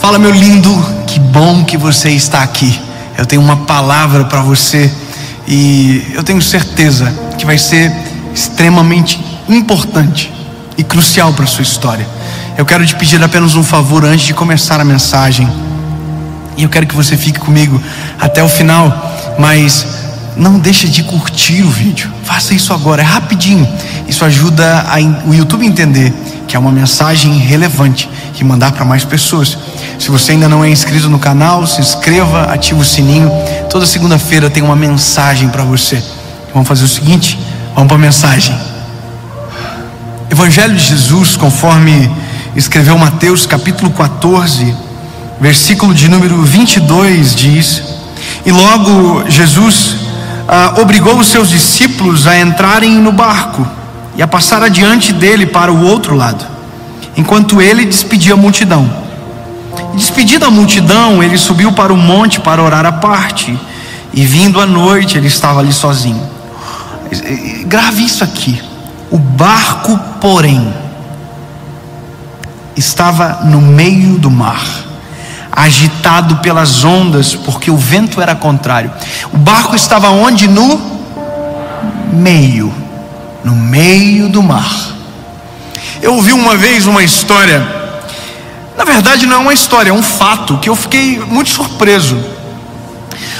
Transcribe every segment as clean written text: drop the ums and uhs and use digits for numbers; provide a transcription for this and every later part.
Fala, meu lindo, que bom que você está aqui. Eu tenho uma palavra para você e eu tenho certeza que vai ser extremamente importante e crucial para a sua história. Eu quero te pedir apenas um favor antes de começar a mensagem, e eu quero que você fique comigo até o final, mas não deixe de curtir o vídeo. Faça isso agora, é rapidinho. Isso ajuda o YouTube a entender que é uma mensagem relevante e mandar para mais pessoas. Se você ainda não é inscrito no canal, se inscreva, ative o sininho. Toda segunda-feira tem uma mensagem para você. Vamos fazer o seguinte, vamos para a mensagem. Evangelho de Jesus, conforme escreveu Mateus capítulo 14, versículo de número 22, diz: e logo Jesus obrigou os seus discípulos a entrarem no barco e a passar adiante dele para o outro lado, enquanto ele despedia a multidão. E despedida a multidão, ele subiu para o monte para orar à parte, e vindo à noite ele estava ali sozinho. Grave isso aqui: o barco, porém, estava no meio do mar, agitado pelas ondas, porque o vento era contrário. O barco estava onde? No meio do mar. Eu ouvi uma vez uma história, na verdade não é uma história, é um fato que eu fiquei muito surpreso.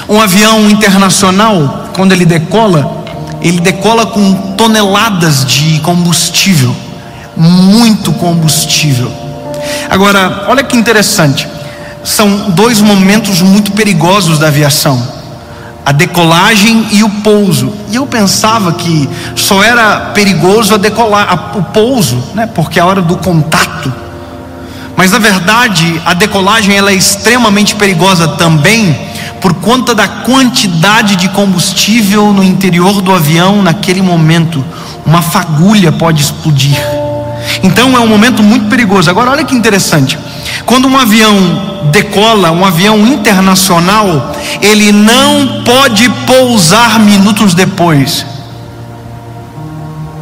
Um avião internacional, quando ele decola com toneladas de combustível, muito combustível. Agora, olha que interessante, são dois momentos muito perigosos da aviação: a decolagem e o pouso. E eu pensava que só era perigoso o pouso, né? Porque é a hora do contato. Mas na verdade a decolagem ela é extremamente perigosa também, por conta da quantidade de combustível no interior do avião. Naquele momento uma fagulha pode explodir. Então é um momento muito perigoso. Agora olha que interessante, quando um avião decola, um avião internacional, ele não pode pousar minutos depois.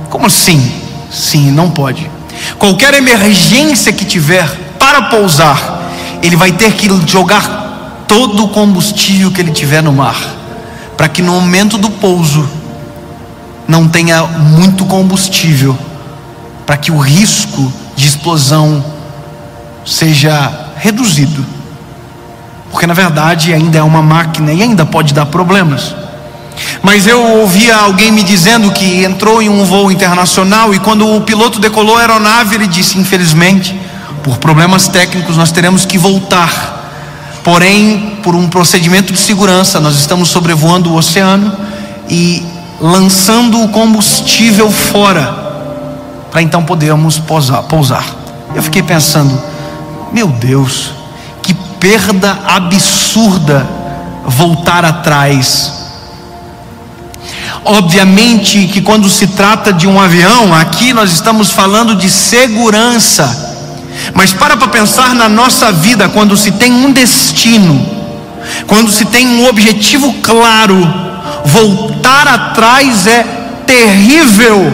Como assim? Sim, não pode. Qualquer emergência que tiver para pousar, ele vai ter que jogar todo o combustível que ele tiver no mar, para que no momento do pouso não tenha muito combustível, para que o risco de explosão seja reduzido, porque na verdade ainda é uma máquina e ainda pode dar problemas. Mas eu ouvia alguém me dizendo que entrou em um voo internacional e quando o piloto decolou a aeronave, ele disse: infelizmente, por problemas técnicos nós teremos que voltar, porém por um procedimento de segurança nós estamos sobrevoando o oceano e lançando o combustível fora, para então podermos pousar. Eu fiquei pensando: meu Deus, que perda absurda voltar atrás. Obviamente que quando se trata de um avião, aqui nós estamos falando de segurança. Mas para pensar na nossa vida, quando se tem um destino, quando se tem um objetivo claro, voltar atrás é terrível,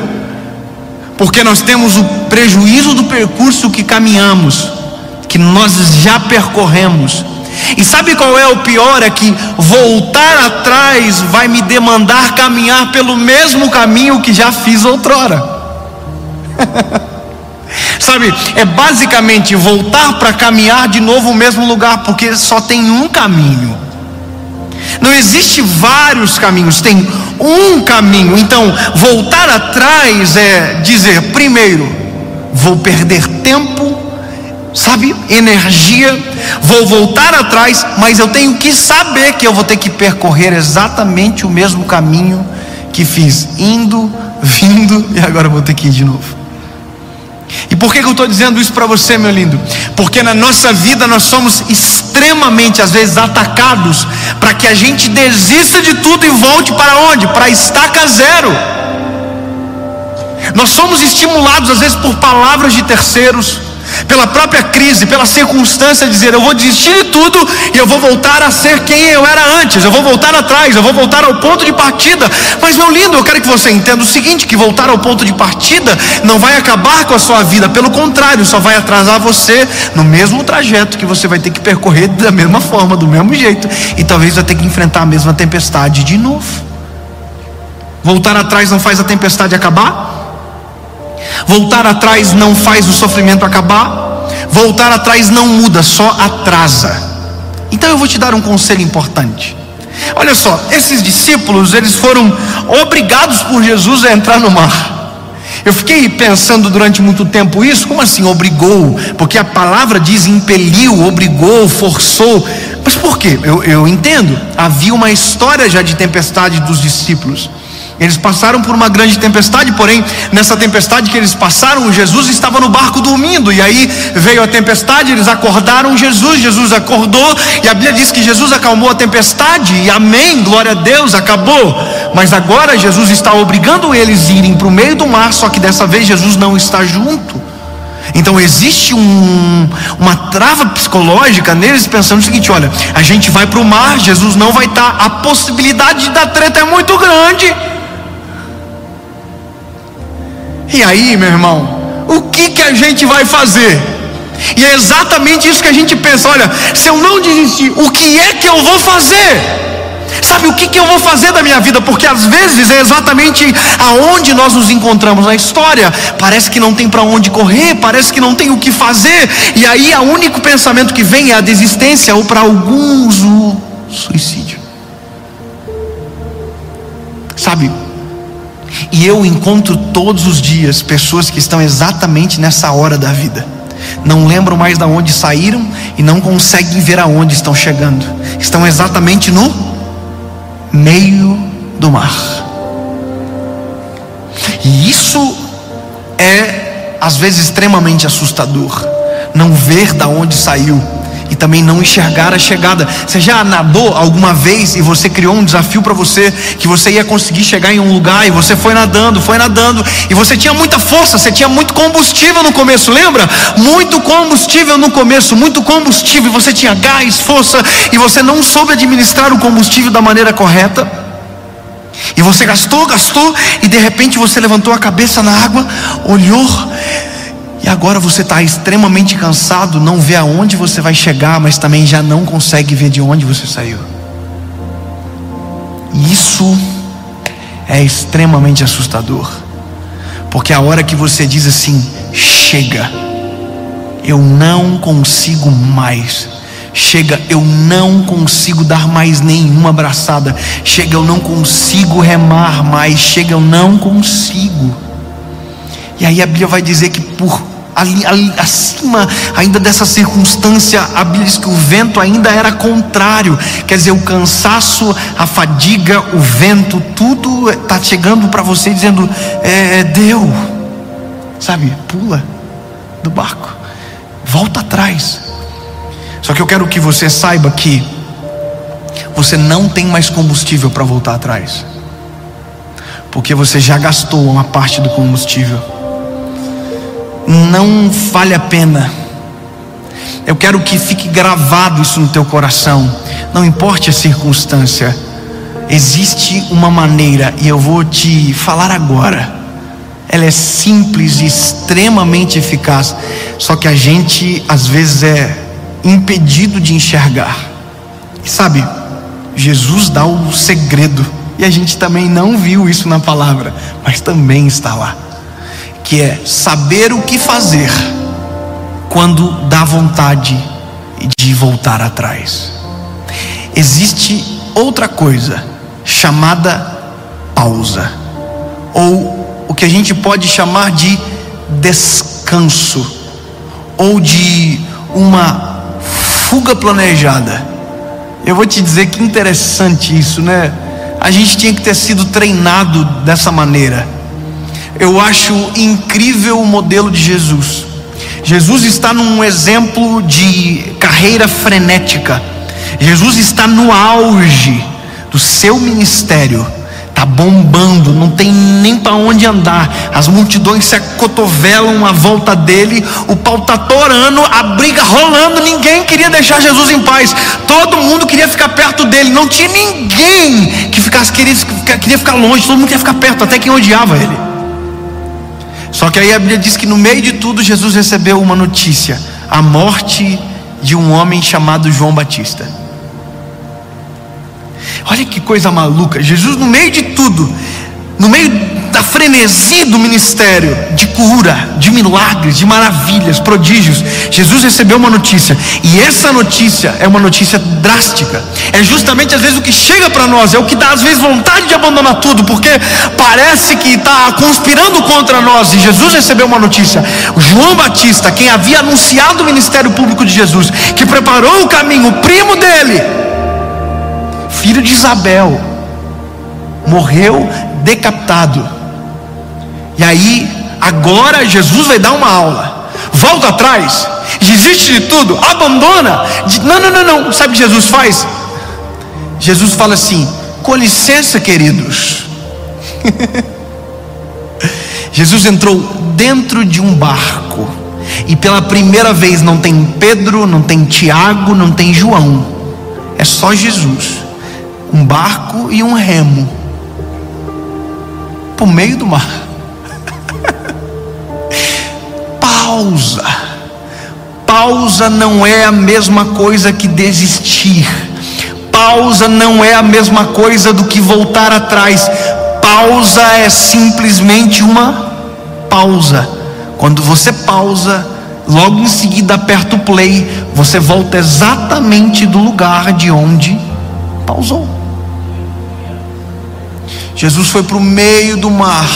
porque nós temos o prejuízo do percurso que caminhamos, que nós já percorremos. E sabe qual é o pior? É que voltar atrás vai me demandar caminhar pelo mesmo caminho que já fiz outrora. Sabe, é basicamente voltar para caminhar de novo o mesmo lugar, porque só tem um caminho. Não existe vários caminhos, tem um caminho. Então voltar atrás é dizer: primeiro, vou perder tempo, sabe, energia, vou voltar atrás, mas eu tenho que saber que eu vou ter que percorrer exatamente o mesmo caminho que fiz, indo, vindo, e agora vou ter que ir de novo. E por que eu estou dizendo isso para você, meu lindo? Porque na nossa vida nós somos extremamente, às vezes, atacados para que a gente desista de tudo e volte para onde? Para a estaca zero. Nós somos estimulados às vezes por palavras de terceiros, pela própria crise, pela circunstância, dizer: eu vou desistir de tudo e eu vou voltar a ser quem eu era antes, eu vou voltar atrás, eu vou voltar ao ponto de partida. Mas, meu lindo, eu quero que você entenda o seguinte: que voltar ao ponto de partida não vai acabar com a sua vida, pelo contrário, só vai atrasar você no mesmo trajeto que você vai ter que percorrer da mesma forma, do mesmo jeito, e talvez vai ter que enfrentar a mesma tempestade de novo. Voltar atrás não faz a tempestade acabar? Voltar atrás não faz o sofrimento acabar? Voltar atrás não muda, só atrasa. Então eu vou te dar um conselho importante. Olha só, esses discípulos, eles foram obrigados por Jesus a entrar no mar. Eu fiquei pensando durante muito tempo isso. Como assim obrigou? Porque a palavra diz impeliu, obrigou, forçou. Mas por quê? Eu entendo. Havia uma história já de tempestade dos discípulos. Eles passaram por uma grande tempestade, porém nessa tempestade que eles passaram, Jesus estava no barco dormindo, e aí veio a tempestade, eles acordaram Jesus acordou, e a Bíblia diz que Jesus acalmou a tempestade, e amém, glória a Deus, acabou. Mas agora Jesus está obrigando eles a irem para o meio do mar, só que dessa vez Jesus não está junto. Então existe uma trava psicológica neles, pensando o seguinte: olha, a gente vai para o mar, Jesus não vai estar, a possibilidade da treta é muito grande. E aí, meu irmão, o que a gente vai fazer? E é exatamente isso que a gente pensa: olha, se eu não desistir, o que é que eu vou fazer? Sabe, o que eu vou fazer da minha vida? Porque às vezes é exatamente aonde nós nos encontramos na história. Parece que não tem para onde correr, parece que não tem o que fazer, e aí o único pensamento que vem é a desistência, ou para alguns o suicídio. Sabe, e eu encontro todos os dias pessoas que estão exatamente nessa hora da vida. Não lembram mais de onde saíram e não conseguem ver aonde estão chegando. Estão exatamente no meio do mar. E isso é às vezes extremamente assustador. Não ver de onde saiu e também não enxergar a chegada. Você já nadou alguma vez e você criou um desafio para você, que você ia conseguir chegar em um lugar, e você foi nadando, e você tinha muita força, você tinha muito combustível no começo, lembra? Muito combustível no começo, muito combustível, você tinha gás, força, e você não soube administrar o combustível da maneira correta, e você gastou, e de repente você levantou a cabeça na água, olhou, e agora você está extremamente cansado, não vê aonde você vai chegar, mas também já não consegue ver de onde você saiu. E isso é extremamente assustador, porque a hora que você diz assim: chega, eu não consigo mais, chega, eu não consigo dar mais nenhuma abraçada, chega, eu não consigo remar mais, chega, eu não consigo. E aí a Bíblia vai dizer que ali acima ainda dessa circunstância, a Bíblia diz que o vento ainda era contrário. Quer dizer, o cansaço, a fadiga, o vento, tudo está chegando para você dizendo: deu, sabe, pula do barco, volta atrás. Só que eu quero que você saiba que você não tem mais combustível para voltar atrás, porque você já gastou uma parte do combustível. Não vale a pena. Eu quero que fique gravado isso no teu coração. Não importa a circunstância, existe uma maneira, e eu vou te falar agora. Ela é simples e extremamente eficaz, só que a gente às vezes é impedido de enxergar. E sabe, Jesus dá o segredo, e a gente também não viu isso na palavra, mas também está lá, que é saber o que fazer quando dá vontade de voltar atrás. Existe outra coisa chamada pausa, ou o que a gente pode chamar de descanso, ou de uma fuga planejada. Eu vou te dizer que interessante isso, né? A gente tinha que ter sido treinado dessa maneira. Eu acho incrível o modelo de Jesus. Jesus está num exemplo de carreira frenética. Jesus está no auge do seu ministério, Está bombando, não tem nem para onde andar. As multidões se acotovelam à volta dele. O pau está torando, a briga rolando. Ninguém queria deixar Jesus em paz. Todo mundo queria ficar perto dele. Não tinha ninguém que queria ficar longe. Todo mundo queria ficar perto, até quem odiava ele. Só que aí a Bíblia diz que no meio de tudo Jesus recebeu uma notícia: a morte de um homem chamado João Batista. Olha que coisa maluca. Jesus, no meio de tudo, no meio da frenesi do ministério, de cura, de milagres, de maravilhas, prodígios, Jesus recebeu uma notícia. E essa notícia é uma notícia drástica. É justamente às vezes o que chega para nós, é o que dá às vezes vontade de abandonar tudo, porque parece que está conspirando contra nós. E Jesus recebeu uma notícia: João Batista, quem havia anunciado o ministério público de Jesus, que preparou o caminho, o primo dele, filho de Isabel, morreu decapitado. E aí, agora Jesus vai dar uma aula. Volta atrás, desiste de tudo, abandona. Não. Sabe o que Jesus faz? Jesus fala assim: com licença, queridos. Jesus entrou dentro de um barco. E pela primeira vez não tem Pedro, não tem Tiago, não tem João. É só Jesus. Um barco e um remo por meio do mar. Pausa não é a mesma coisa que desistir. Pausa não é a mesma coisa do que voltar atrás. Pausa é simplesmente uma pausa. Quando você pausa, logo em seguida aperta o play, você volta exatamente do lugar de onde pausou. Jesus foi para o meio do mar.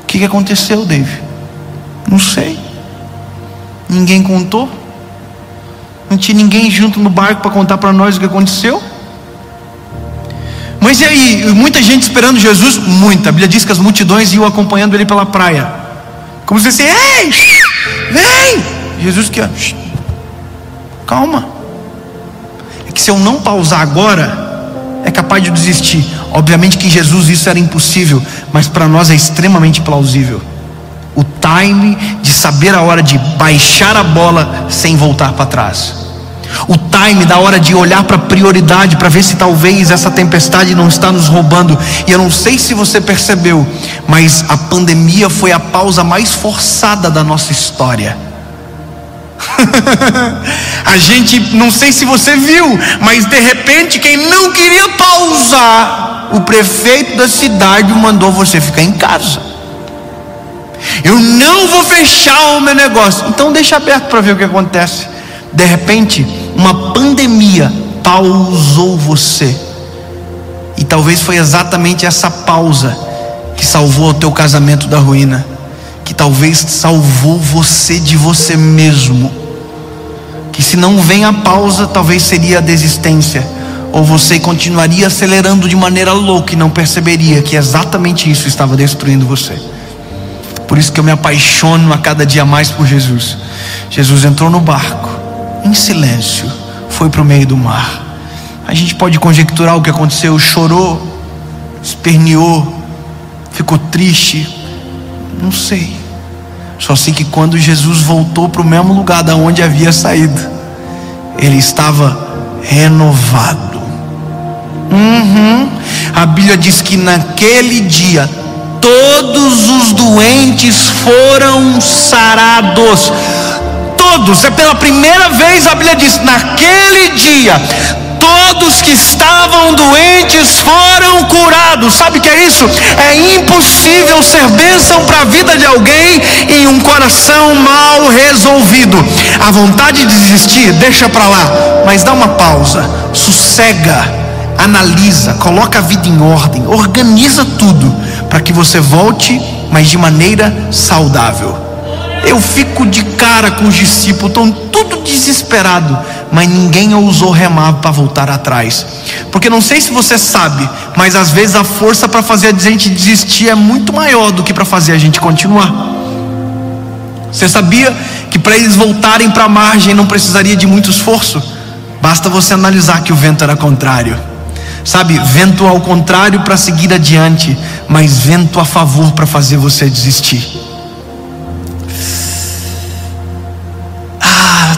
O que aconteceu, Dave? Não sei. Ninguém contou. Não tinha ninguém junto no barco para contar para nós o que aconteceu. Mas e aí? Muita gente esperando Jesus. Muita. A Bíblia diz que as multidões iam acompanhando ele pela praia, como se fosse: ei, vem! Jesus que... calma. É que se eu não pausar agora, é capaz de desistir. Obviamente que em Jesus isso era impossível, mas para nós é extremamente plausível. O time de saber a hora de baixar a bola sem voltar para trás. O time da hora de olhar para a prioridade, para ver se talvez essa tempestade não está nos roubando. E eu não sei se você percebeu, mas a pandemia foi a pausa mais forçada da nossa história. A gente, não sei se você viu, mas de repente quem não queria pausar, o prefeito da cidade mandou você ficar em casa. Eu não vou fechar o meu negócio. Então deixa aberto para ver o que acontece. De repente uma pandemia pausou você. E talvez foi exatamente essa pausa que salvou o teu casamento da ruína, que talvez salvou você de você mesmo. Que se não vem a pausa, talvez seria a desistência, ou você continuaria acelerando de maneira louca e não perceberia que exatamente isso estava destruindo você. Por isso que eu me apaixono a cada dia mais por Jesus. Jesus entrou no barco, em silêncio, foi para o meio do mar. A gente pode conjecturar o que aconteceu: chorou, esperneou, ficou triste, não sei. Só sei que quando Jesus voltou para o mesmo lugar da onde havia saído, ele estava renovado. A Bíblia diz que naquele dia todos os doentes foram sarados. Todos, é pela primeira vez a Bíblia diz: naquele dia todos que estavam doentes foram curados. Sabe o que é isso? É impossível ser bênção para a vida de alguém em um coração mal resolvido. A vontade de desistir, deixa para lá, mas dá uma pausa, sossega, analisa, coloca a vida em ordem, organiza tudo para que você volte, mas de maneira saudável. Eu fico de cara com os discípulos, estão tudo desesperado, mas ninguém ousou remar para voltar atrás. Porque não sei se você sabe, mas às vezes a força para fazer a gente desistir é muito maior do que para fazer a gente continuar. Você sabia que para eles voltarem para a margem não precisaria de muito esforço. Basta você analisar que o vento era contrário. Sabe, vento ao contrário para seguir adiante, mas vento a favor para fazer você desistir.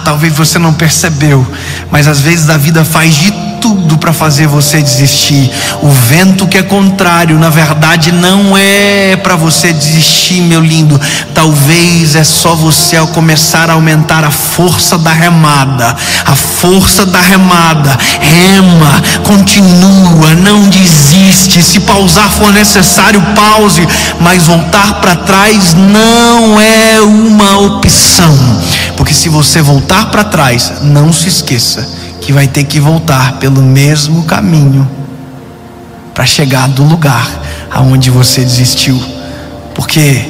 Talvez você não percebeu, mas às vezes a vida faz de tudo para fazer você desistir. O vento que é contrário, na verdade, não é para você desistir, meu lindo. Talvez é só você ao começar a aumentar a força da remada. A força da remada. Rema, continua, não desiste. Se pausar for necessário, pause, mas voltar para trás não é uma opção. Porque se você voltar para trás, não se esqueça que vai ter que voltar pelo mesmo caminho para chegar do lugar aonde você desistiu. Porque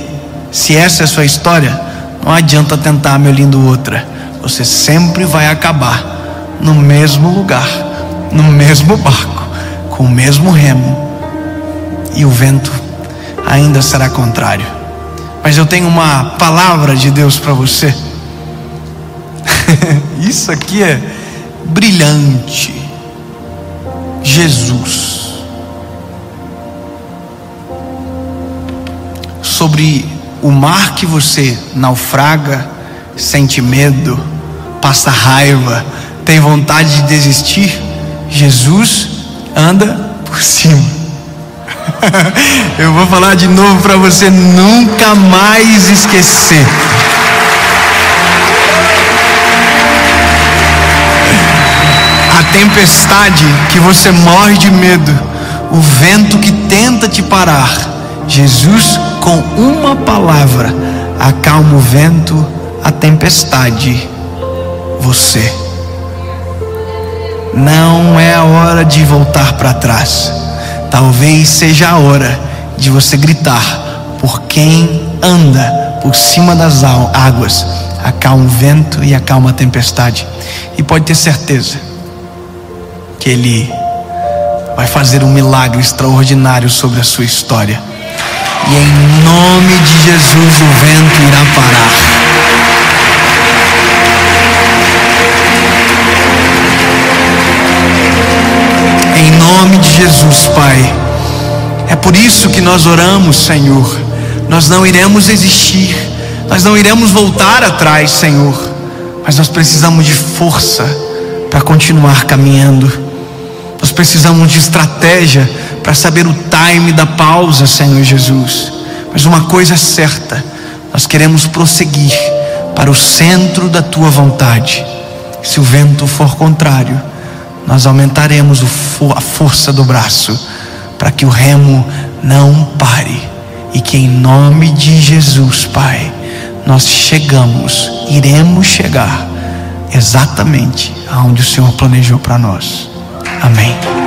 se essa é a sua história, não adianta tentar, meu lindo, outra. Você sempre vai acabar no mesmo lugar, no mesmo barco, com o mesmo remo, e o vento ainda será contrário. Mas eu tenho uma palavra de Deus para você. Isso aqui é brilhante. Jesus. Sobre o mar que você naufraga, sente medo, passa raiva, tem vontade de desistir, Jesus anda por cima. Eu vou falar de novo para você nunca mais esquecer. A tempestade que você morre de medo, o vento que tenta te parar, Jesus com uma palavra acalma o vento, a tempestade, você. Não é a hora de voltar para trás. Talvez seja a hora de você gritar por quem anda por cima das águas, acalma o vento e acalma a tempestade. E pode ter certeza que Ele vai fazer um milagre extraordinário sobre a sua história. E em nome de Jesus o vento irá parar. Em nome de Jesus, Pai. É por isso que nós oramos, Senhor. Nós não iremos desistir, nós não iremos voltar atrás, Senhor, mas nós precisamos de força para continuar caminhando. Nós precisamos de estratégia para saber o time da pausa, Senhor Jesus. Mas uma coisa é certa, nós queremos prosseguir para o centro da Tua vontade. Se o vento for contrário, nós aumentaremos a força do braço para que o remo não pare. E que em nome de Jesus, Pai, nós iremos chegar exatamente aonde o Senhor planejou para nós. Amém.